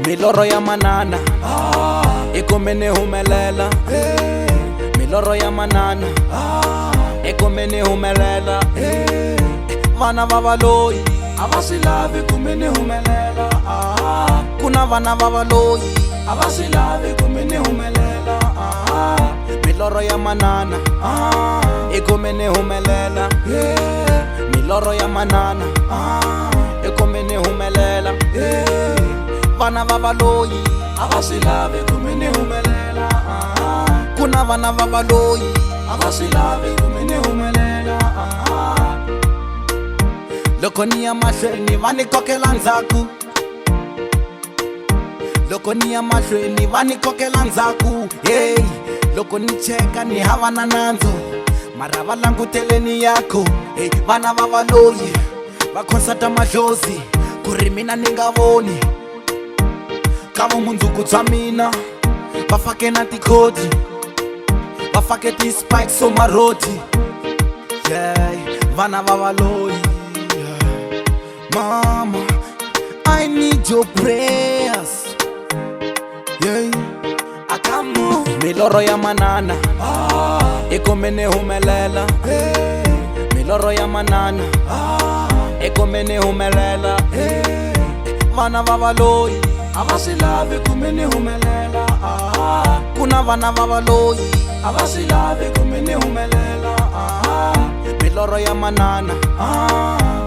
milorho ya manana ikumeni humelela. Milorho ya manana ikumeni humelela. Vana va valoyi a va swi lavi kumeni humelela. Kuna vana va valoyi a va swi lavi kumeni humelela. Milorho ya manana ikumeni humelela. Milorho ya manana ikumeni humelela. Vana va valoyi a va swi lavi kumeni humelela. Kuna vana va valoyi a va swi lavi kumeni humelela. Loko ni ya mahlweni va ni kokela ndzhaku. Loko ni ya mahlweni va ni kokela ndzhaku. Hey, loko ni cheka ni hava na nandzu, mara va languteleni yako. Hey, vana va valoyi va khonsata madlozi ku ri mina ni nga voni. Ka vumundzuku bya mina va fake na tikhodi, va fake ti-spikes o maroti. Yeah, vana va valoyi. Mama, I need your prayers. Yeah, I can't move. Milorho ya manana ikumeni humelela. Milorho ya manana ikumeni humelela. Vana va valoyi a va swi lavi kumeni humelela. Kuna vana va valoyi a va swi lavi kumeni humelela. Milorho ya manana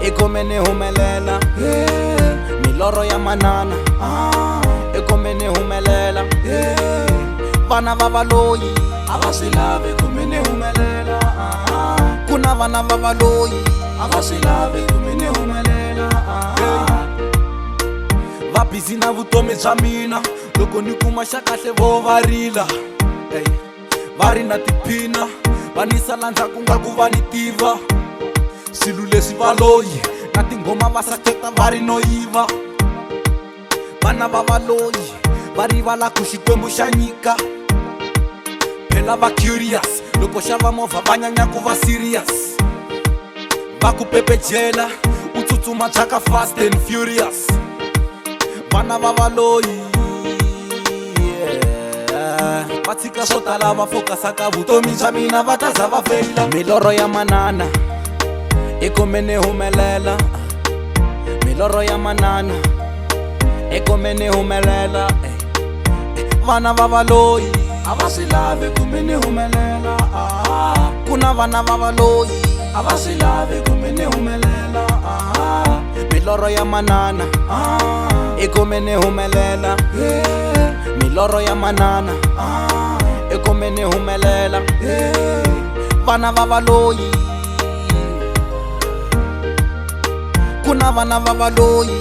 ikumeni humelela. Milorho ya manana ikumeni humelela. Vana va valoyi a va swi lavi kumeni humelela. Kuna vana va valoyi a va swi lavi kumeni humelela. Va busy na vutomi bya mina, loko ni kuma xa kahle vo va rila. Va ri na tiphina va ni sala ndzhaku nga ku va ni tiva. Swilo leswi valoyi na tinghoma va saketa va ri no yiva. Vana va valoyi va rivala ku xikwembu xa nyika. Phela va curious loko xava movha va nyanya ku va serious. Va ku pepejela u tsutsuma byaka fast and furious. Vana va valoyi va tshika swo tala va focus ka vutomi bya mina va ta za va feyila. Milorho ya manana ikumeni humelela. Milorho ya manana ikumeni humelela. Vana va valoyi a va swi lavi kumeni humelela. Kuna vana va valoyi a va swi lavi kumeni humelela. Milorho ya manana ikumeni humelela. Milorho ya manana ikumeni humelela. Vana va valoyi, kuna vana va valoyi